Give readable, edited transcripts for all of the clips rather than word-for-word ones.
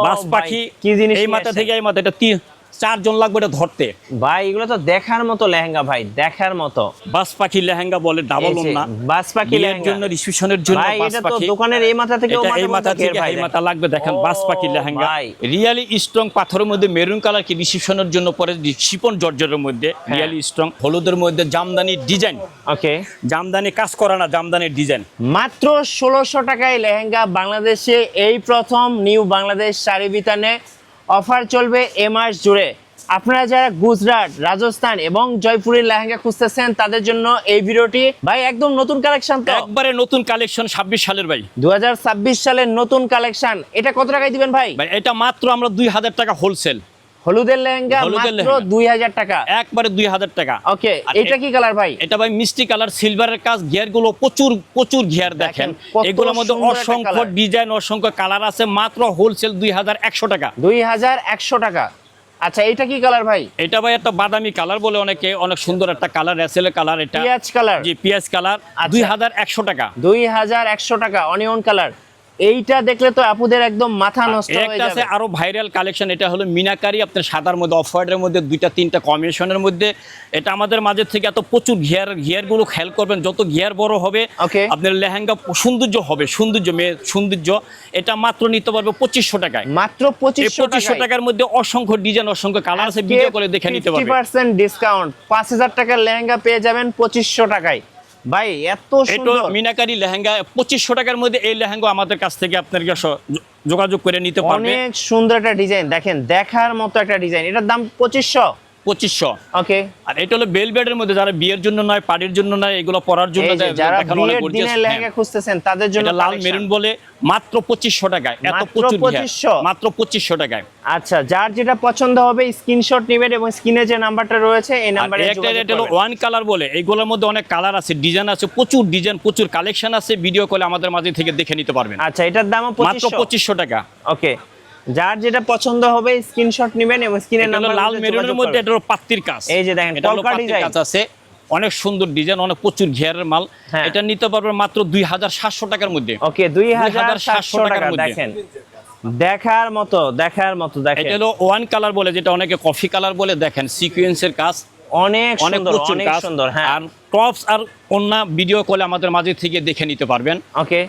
বাস পাখি কি জিনিস এই মাথা থেকে এই মাথা, এটা 4 জন লাগবে এটা ধরতে ভাই। এগুলো তো দেখার মতো লেহেঙ্গা ভাই, দেখার মতো। বাস পাখি লেহেঙ্গা বলে, ডাবল ওন্না, বাস পাখি লেহেঙ্গার জন্য, রিসেপশনের জন্য ভাই। বাস এটা তো পাখি দোকানের এই মাথা থেকে এই মাথা থেকে এই মাথা লাগবে। দেখেন বাস পাখি লেহেঙ্গা, রিয়ালি স্ট্রং, পাথরের মধ্যে মেরুন কালার, কি রিসেপশনের জন্য পরে শিপন জর্জরের মধ্যে রিয়ালি স্ট্রং, হলুদের মধ্যে জামদানি ডিজাইন। ওকে, জামদানি কাজ করা না, জামদানির ডিজাইন। মাত্র 1600 টাকায় লেহেঙ্গা বাংলাদেশে এই প্রথম নিউ বাংলাদেশ শাড়ি বিতানে অফার চলবে এ মাস জুড়ে। আপনারা যারা গুজরাট, রাজস্থান এবং জয়পুরের লেহেঙ্গা খুঁজতেছেন তাদের জন্য এই ভিডিওটি ভাই। একদম নতুন কালেকশন, তো একবারে নতুন কালেকশন, 26 সালের ভাই, 2026 সালের নতুন কালেকশন। এটা কত টাকায় দিবেন ভাই? ভাই এটা মাত্র আমরা 2000 টাকা হোলসেল। হলুদের লেহেঙ্গা মাত্র 2000 টাকা, একবারে 2000 টাকা। ওকে, এটা কি কালার ভাই? এটা ভাই মিষ্টি কালার, সিলভারের কাজ, গিয়ার গুলো প্রচুর প্রচুর গিয়ার। দেখেন এগুলোর মধ্যে অসংখ্য ডিজাইন, অসংখ্য কালার আছে। মাত্র হোলসেল 2100 টাকা, 2100 টাকা। আচ্ছা, এটা কি কালার ভাই? এটা ভাই একটা বাদামি কালার বলে অনেকে, অনেক সুন্দর একটা কালার, রেসেলের কালার, এটা পিয়াজ কালার। জি, পিয়াজ কালার, 2100 টাকা, 2100 টাকা, অনিয়ন কালার। এইটা দেখলে তো আপুদের একদম মাথা নষ্ট হয়ে একটা আছে যাবে। আরো ভাইরাল কালেকশন, এটা হলো মিনাকারি, আপনার সাদার মধ্যে অফ হোয়াইটের মধ্যে 2-3টা কম্বিনেশনের মধ্যে। এটা আমাদের মাঝে থেকে এত প্রচুর গিয়ার গুলো খেয়াল করবেন, যত গিয়ার বড় হবে আপনার লেহেঙ্গা সৌন্দর্য হবে, সৌন্দর্য, মেয়ে সৌন্দর্য। এটা মাত্র নিতে পারবে 2500 টাকায়, মাত্র 2500 টাকার মধ্যে অসংখ্য ডিজাইন, অসংখ্য কালার আছে, ভিডিও করে দেখে নিতে পারবেন। 50% ডিসকাউন্ট, 5000 টাকার লেহেঙ্গা পেয়ে যাবেন 2500 টাকায়। ভাই এত সুন্দর মিনাকারি লেহেঙ্গা 2500 টাকার মধ্যে, এই লেহেঙ্গা আমাদের কাছ থেকে আপনার যোগাযোগ করে নিতে পারবেন। অনেক সুন্দর একটা ডিজাইন, দেখেন দেখার মতো একটা ডিজাইন। এটার দাম 2500। ওকে, আর এটা হলো বেলভেটের মধ্যে, যারা বিয়ের জন্য নয়, পার্টির জন্য নয়, এগুলো পরার জন্য, যারা বিয়ের দিনে লেহেঙ্গা খুঁজতেছেন তাদের জন্য লাল মেরুন বলে, মাত্র 2500 টাকায়, এত প্রচুর মাত্র 2500 টাকায়। আচ্ছা, যার যেটা পছন্দ হবে স্ক্রিনশট নেবেন এবং স্ক্রিনে যে নাম্বারটা রয়েছে এই নাম্বারে যোগাযোগ করবেন। এটা হলো ওয়ান কালার বলে, এইগুলোর মধ্যে অনেক কালার আছে, ডিজাইন আছে, প্রচুর ডিজাইন, প্রচুর কালেকশন আছে, ভিডিও কলে আমাদের মাঝে থেকে দেখে নিতে পারবেন। আচ্ছা, এটার দামও মাত্র 2500 টাকা। ওকে, যার যেটা পছন্দ হবে স্ক্রিনশট নেবেন এবং স্ক্রিনের নাম্বার। লাল মেরুনের মধ্যে এটা হলো পাত্তির কাজ, এই যে দেখেন কলকা ডিজাইন আছে, অনেক সুন্দর ডিজাইন, অনেক প্রচুর ঘেরের মাল। এটা নিতে পারবেন মাত্র 2700 টাকার মধ্যে। ওকে, 2700 টাকার মধ্যে, দেখেন দেখার মতো দেখেন। এটা হলো ওয়ান কালার বলে, যেটা অনেকে কফি কালার বলে। দেখেন সিকোয়েন্সের কাজ, অনেক সুন্দর। হ্যাঁ, আর টপস আর অন্য ভিডিও কলে আমাদের মাঝে থেকে দেখে নিতে পারবেন। ওকে,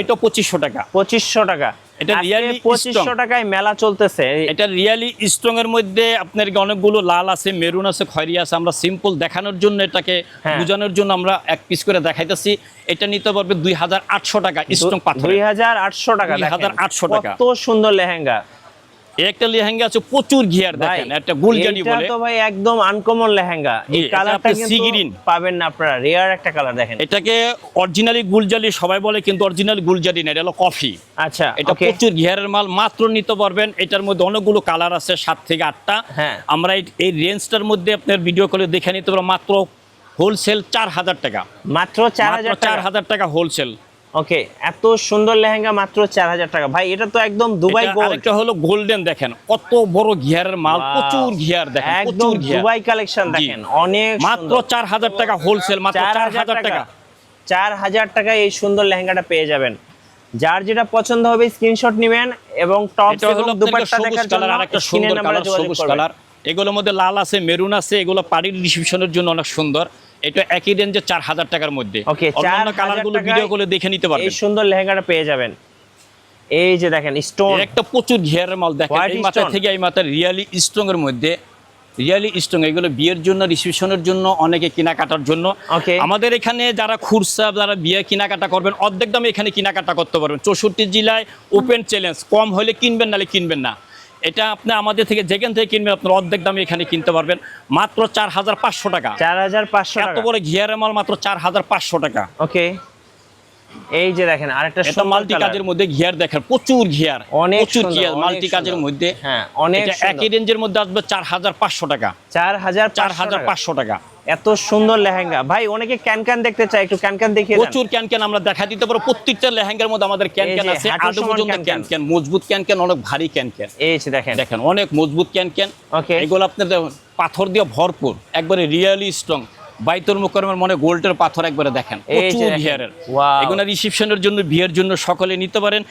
এটা 2500 টাকা, 2500 টাকা। এটা রিয়ালি 2500 টাকায় মেলা চলতেছে। এটা রিয়ালি স্ট্রং এর মধ্যে আপনার অনেকগুলো লাল আছে, মেরুন আছে, খয়েরি আছে। আমরা সিম্পল দেখানোর জন্য, এটাকে বোঝানোর জন্য আমরা এক পিস করে দেখাইতেছি। এটা নিতে পারবে 2800 টাকা, স্ট্রং পাথর, 2800 টাকা, 2800 টাকা। কত সুন্দর লেহেঙ্গা। একটা লেহেঙ্গা আছে প্রচুর ঘিয়ার, দেখেন একটা গুলজানি বলে, এটা তো ভাই একদম আনকমন লেহেঙ্গা। এই কালারটা কিন্তু পাবেন না আপনারা, রেয়ার একটা কালার। দেখেন এটাকে অরিজিনালি গুলজালি সবাই বলে, কিন্তু অরিজিনাল গুলজালি না, এটা হলো কফি। আচ্ছা, এটা প্রচুর ঘিয়ারের মাল, মাত্র নিতে পারবেন। এটার মধ্যে অনেকগুলো কালার আছে, 7 থেকে 8টা। আমরা এই রেঞ্জটার মধ্যে আপনার ভিডিও করে দেখে নিতে পারবো। মাত্র হোলসেল 4000 টাকা, মাত্র 4000 টাকা হোলসেল। ওকে, এত সুন্দর লেহেঙ্গা মাত্র 4000 টাকা। ভাই এটা তো একদম দুবাই গোল্ড। এটা হলো গোল্ডেন, দেখেন কত বড় ঘিয়ারের মাল, প্রচুর ঘিয়ার, দেখেন একদম দুবাই কালেকশন। দেখেন অনেক, মাত্র 4000 টাকা হোলসেল, মাত্র 4000 টাকা। 4000 টাকায় এই সুন্দর লেহেঙ্গাটা পেয়ে যাবেন। যার যেটা পছন্দ হবে স্ক্রিনশট নেবেন এবং টপস এবং দুপাট্টা দেখার জন্য আরেকটা সুন্দর কালার, সবুজ কালার। এগুলোর মধ্যে লাল আছে, মেরুন আছে, এগুলো পার্টির রিসেপশনের জন্য অনেক সুন্দর। এটা একই রেঞ্জে 4000 টাকার মধ্যে। ওকে, অন্যান্য কালারগুলো ভিডিও করে দেখে নিতে পারবেন। এই সুন্দর লেহেঙ্গাটা পেয়ে যাবেন। এই যে দেখেন স্টোন, একটা প্রচুর ঘিয়ারের মাল। দেখেন এই মাথা থেকে এই মাথা রিয়ালি স্ট্রং এর মধ্যে, রিয়ালি স্ট্রং। এগুলো বিয়ের জন্য, রিসেপশনের জন্য, অনেকে কেনাকাটার জন্য। আমাদের এখানে যারা খুরসা, যারা বিয়ে কেনাকাটা করবেন, অর্ধেক দামে এখানে কেনাকাটা করতে পারবেন। 64 জেলায় ওপেন চ্যালেঞ্জ, কম হলে কিনবেন, নাহলে কিনবেন না। এটা আপনি আমাদের থেকে যেখান থেকে কিনবেন, আপনার অর্ধেক দামে এখানে কিনতে পারবেন। মাত্র 4500 টাকা, 4500 টাকা। এত বড় ঘিয়ারের মাল মাত্র 4500 টাকা। ওকে, এই যে দেখেন আরেকটা সুন্দর মাল্টি কাজের মধ্যে ঘিয়ার, দেখেন প্রচুর ঘিয়ার, প্রচুর ঘিয়ার মাল্টি কাজের মধ্যে। হ্যাঁ, অনেক সুন্দর। একই রেঞ্জের মধ্যে আসবে 4500 টাকা, 4500 টাকা। এত সুন্দর লেহেঙ্গা। ভাই অনেকে ক্যানক্যান দেখতে চায়, একটু ক্যানক্যান দেখিয়ে দেন। প্রচুর ক্যানক্যান আমরা দেখা দিতে পারবো। প্রত্যেকটা লেহেঙ্গার মধ্যে আমাদের ক্যানক্যান আছে, আদৌ পর্যন্ত ক্যানক্যান, মজবুত ক্যানক্যান, অনেক ভারী ক্যানক্যান। এই যে দেখেন, অনেক মজবুত ক্যানক্যান। ওকে, এগুলো আপনাদের পাথর দিয়ে ভরপুর, একবারে রিয়েলি স্ট্রং। বাইতুল মুকাররমের মনে গোল্ডের পাথর একবারে দেখেন, প্রচুর বিয়ারের। এগুলো রিসেপশনের জন্য, বিয়ের জন্য সকলে নিতে পারেন।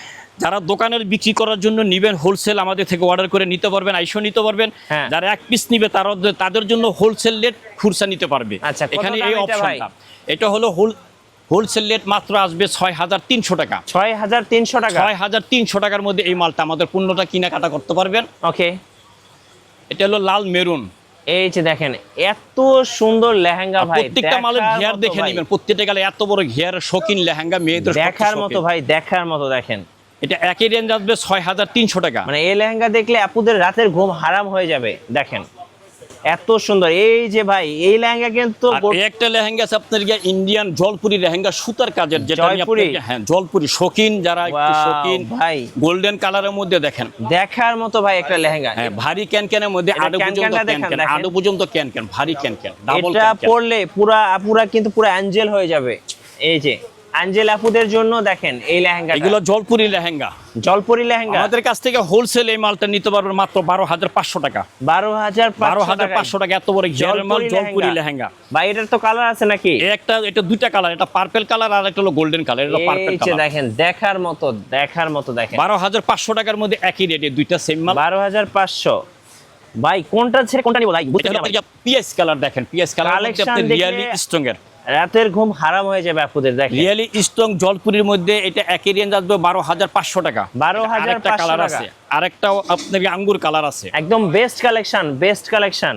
যারা দোকানের বিক্রি করার জন্য নিবেন, হোলসেল আমাদের থেকে অর্ডার করে নিতে পারবেন, আইসো নিতে পারবেন। যারা এক পিস নিবে তাদের জন্য হোলসেল রেট খুচরা নিতে পারবে। এখানে এই অপশনটা, এটা হলো হোলসেল রেট মাত্র আসবে 6,300 টাকা। 6,300 টাকা, 6,300 টাকার মধ্যে এই মালটা আমাদের পণ্যটা কেনাকাটা করতে পারবেন। ওকে, এটা হলো লাল মেরুন। এই যে দেখেন এত সুন্দর লেহেঙ্গা ভাই, প্রত্যেকটা মালের ঘেয়ার দেখে নেবেন, প্রত্যেকটা গালে এত বড় ঘেয়ার শৌখিন লেহেঙ্গা মেয়েদের দেখার মতো ভাই, দেখার মতো। দেখেন এটা একই রেঞ্জ আসবে 6,300 টাকা। মানে এই লেহেঙ্গা দেখলে আপুদের রাতের ঘুম হারাম হয়ে যাবে। দেখেন এত সুন্দর। এই যে ভাই এই লেহেঙ্গা কিন্তু একটা লেহেঙ্গা আছে আপনার ইন্ডিয়ান জলপুরি লেহেঙ্গা, সুতার কাজের, যেটা হ্যাঁ জলপুরি শৌখিন, যারা একটু শৌখিন ভাই, গোল্ডেন কালারের মধ্যে দেখেন, দেখার মতো ভাই একটা লেহেঙ্গা। হ্যাঁ ভারী ক্যানক্যানের মধ্যে আডু পর্যন্ত ক্যানক্যান, ভারী ক্যানক্যান, ডাবল এটা পরলে পুরা কিন্তু পুরো অ্যাঞ্জেল হয়ে যাবে। এই যে অ্যাঞ্জেল আপুদের জন্য দেখেন এই লেহেঙ্গা, এগুলো জলপুরি লেহেঙ্গা। জলপুরি লেহেঙ্গা আমাদের কাছ থেকে হোলসেল এই মালটা নিতে পারবেন মাত্র 12,500 টাকা। 12,500 টাকা, এত বড় ঘেরের মাল, জলপুরি লেহেঙ্গা। ভাই এটার তো কালার আছে নাকি? এটা দুইটা কালার, এটা পার্পল কালার আর একটা হলো গোল্ডেন কালার। এটা পার্পল কালার। দেখেন দেখার মতো দেখেন 12,500 টাকার মধ্যে একই রেটে দুইটা সেম মাল। 12,500। ভাই কোনটা ছেড়ে কোনটা নিব ভাই? পিএস কালার দেখেন, পিএস কালার মধ্যে আপনি রিয়ালি স্ট্রং এর রাতের ঘুম হারাম হয়ে যাবে আপুদের। দেখেন রিয়ালি স্ট্রং জলপুরির মধ্যে এটা একই রেঞ্জ আসবে 12,500 টাকা। 12,500 কালার আছে, আরেকটাও আপনার আঙ্গুর কালার আছে, একদম বেস্ট কালেকশন।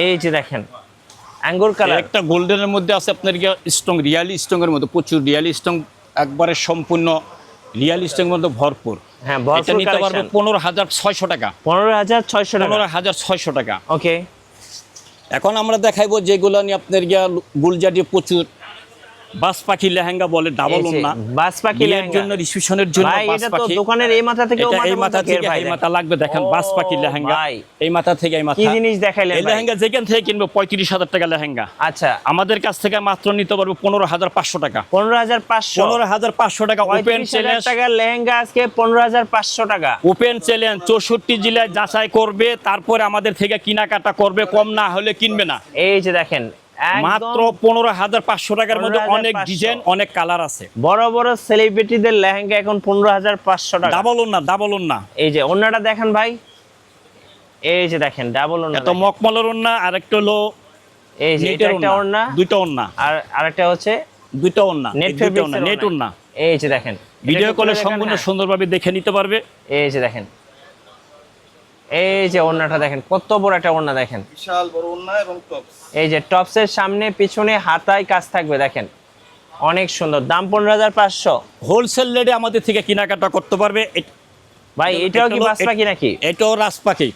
এই যে দেখেন আঙ্গুর কালার। একটা গোল্ডেনের মধ্যে আছে আপনার স্ট্রং, রিয়ালি স্ট্রং এর মধ্যে প্রচুর রিয়ালি স্ট্রং, একবারে সম্পূর্ণ রিয়ালি স্ট্রং এর মধ্যে ভরপুর। হ্যাঁ ভরপুর নিতে পারবে 15,600 টাকা। 15,600 টাকা। ওকে, এখন আমরা দেখাইবো যেগুলো নিয়ে আপনার গুলজারি প্রচুর বাস পাখি লেহেঙ্গা বলে, ডাবল ওন্না, বাস পাখি লেহেঙ্গার জন্য, রিসেপশনের জন্য বাস পাখি। দোকানের এই মাথা থেকে এই মাথা থেকে এই মাথা লাগবে। দেখেন বাস পাখি লেহেঙ্গা, এই মাথা থেকে এই মাথা। কি জিনিস দেখাইলেন এই লেহেঙ্গা যেখান থেকে কিনবে 35,000 টাকা লেহেঙ্গা। আচ্ছা, আমাদের কাছ থেকে মাত্র নিতে পারবে 15,500 টাকা। 15,500 টাকা ওপেন চ্যালেঞ্জ টাকার লেহেঙ্গা আজকে 15,500 টাকা। ওপেন চ্যালেঞ্জ, 64 জেলায় যাচাই করবে, তারপরে আমাদের থেকে কেনাকাটা করবে, কম না হলে কিনবে না। এই যে দেখেন মাত্র 15,500 টাকার মধ্যে অনেক ডিজাইন, অনেক কালার আছে। বড় বড় সেলিব্রিটিদের লেহেঙ্গা এখন 15,500 টাকা। ডাবল ওন্না। এই যে ওন্নাটা দেখেন ভাই, এই যে দেখেন ডাবল ওন্না, এটা মকমলের ওন্না, আর একটা হলো এই যে এটা একটা ওন্না, দুইটা ওন্না, আর আরেকটা হচ্ছে দুইটা ওন্না, নেট ওন্না। এই যে দেখেন ভিডিও কলে সম্পূর্ণ সুন্দরভাবে দেখে নিতে পারবে। এই যে দেখেন, এই যে ওন্নাটা দেখেন, কত বড় একটা ওন্না দেখেন, বিশাল বড় ওন্না এবং টপস। এই যে টপসের সামনে পিছনে হাতায় কাজ থাকবে, দেখেন অনেক সুন্দর। দাম 15,500। হোলসেল রেটে আমাদের থেকে কেনাকাটা করতে পারবে। ভাই এটাও কি বাস পাখি নাকি? এটাও রাজ পাখি,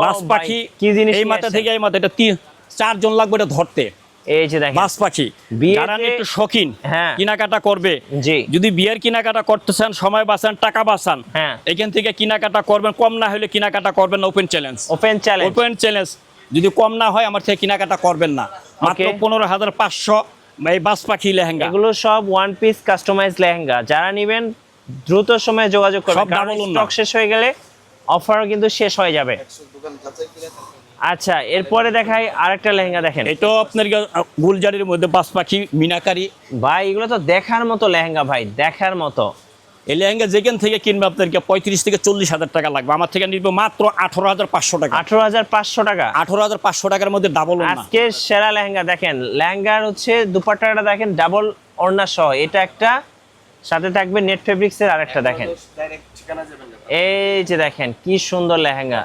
বাস পাখি। কি জিনিস? এই মাথা থেকে এই মাথা, এটা 4 জন লাগবে এটা ধরতে। এই যে দেখেন বাস পাখি, যারা একটু শৌখিন কেনাকাটা করবে, যদি বিয়ের কেনাকাটা করতে চান, সময় বাঁচান, টাকা বাঁচান, এখান থেকে কেনাকাটা করবেন। কম না হলে কেনাকাটা করবেন না। ওপেন চ্যালেঞ্জ, যদি কম না হয় আমার থেকে কেনাকাটা করবেন না। মাত্র 15,500 এই বাস পাখি লেহেঙ্গা। এগুলো সব ওয়ান পিস কাস্টমাইজ লেহেঙ্গা। যারা নেবেন দ্রুত সময়ে যোগাযোগ করবেন, কারণ স্টক শেষ হয়ে গেলে অফারও কিন্তু শেষ হয়ে যাবে। আচ্ছা, এরপরে দেখাই আরেকটা লেহেঙ্গা। দেখেন এটাও আপনার গুলজারির মধ্যে বাস পাখি মিনাকারি। ভাই এগুলো তো দেখার মতো লেহেঙ্গা, ভাই দেখার মতো। এই লেহেঙ্গা যেখান থেকে কিনবে আপনাদেরকে 35 থেকে 40,000 টাকা লাগবে। আমার থেকে নিবে মাত্র 18,500 টাকা। 18,500 টাকা। 18,500 টাকার মধ্যে ডাবল ওন্না। আজকে সেরা লেহেঙ্গা। দেখেন লেহেঙ্গার হচ্ছে দুপাট্টাটা দেখেন ডাবল ওড়না সহ, এটা একটা, সাথে থাকবে নেট ফেব্রিক্স এর আরেকটা। দেখেন এই যে দেখেন কি সুন্দর লেহেঙ্গা।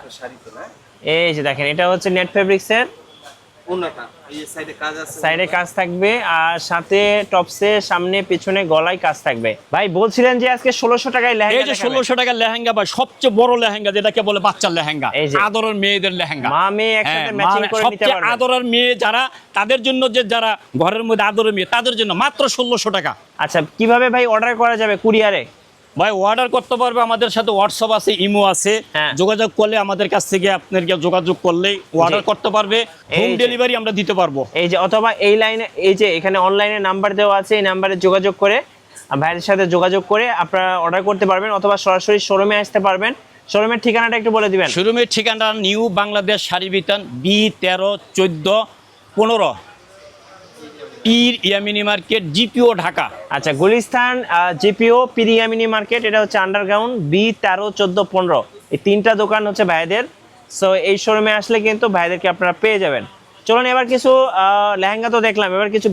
এই যে দেখেন এটা হচ্ছে নেট ফেব্রিক্স এর ওন্নাটা, এই সাইডে কাজ থাকবে, আর সাথে টপসে সামনে পিছনে গলায় কাজ থাকবে। ভাই বলছিলেন যে আজকে 1600 টাকায় লেহেঙ্গা। এই যে 1600 টাকার লেহেঙ্গা ভাই, সবচেয়ে বড় লেহেঙ্গা, যেটাকে বলে বাচ্চার লেহেঙ্গা, আদরের মেয়েদের লেহেঙ্গা। মা মেয়ে একসাথে ম্যাচিং করে নিতে পারবে। সবচেয়ে আদরের মেয়ে যারা, তাদের জন্য, যে যারা ঘরের মধ্যে আদরের মেয়ে, তাদের জন্য মাত্র 1600 টাকা। আচ্ছা, কিভাবে ভাই অর্ডার করা যাবে? কুরিয়ারে? ভাই অর্ডার করতে পারবে, আমাদের সাথে হোয়াটসঅ্যাপ আছে, ইমো আছে, যোগাযোগ করলে আমাদের কাছ থেকে আপনার যোগাযোগ করলেই অর্ডার করতে পারবে। হোম ডেলিভারি আমরা দিতে পারবো। এই যে, অথবা এই লাইনে, এই যে এখানে অনলাইনে নাম্বার দেওয়া আছে, এই নাম্বারে যোগাযোগ করে, ভাইয়ের সাথে যোগাযোগ করে আপনারা অর্ডার করতে পারবেন, অথবা সরাসরি শোরুমে আসতে পারবেন। শোরুমের ঠিকানাটা একটু বলে দিবেন। শোরুমের ঠিকানা নিউ বাংলাদেশ শাড়ি বিতান, B13 14 15 পীর ইয়ামিনী মার্কেট, জিপিও, ঢাকা। আচ্ছা, গুলিস্তান, জিপিও, পিরিয়ামিনি মার্কেট, এটা হচ্ছে আন্ডারগ্রাউন্ড, বি 13, 14, 15, এই তিনটা দোকান হচ্ছে ভাইদের। সো এই শোরুমে আসলে কিন্তু ভাইদেরকে আপনারা পেয়ে যাবেন। চলুন এবার কিছু লেহেঙ্গা তো দেখলাম, এবার কিছু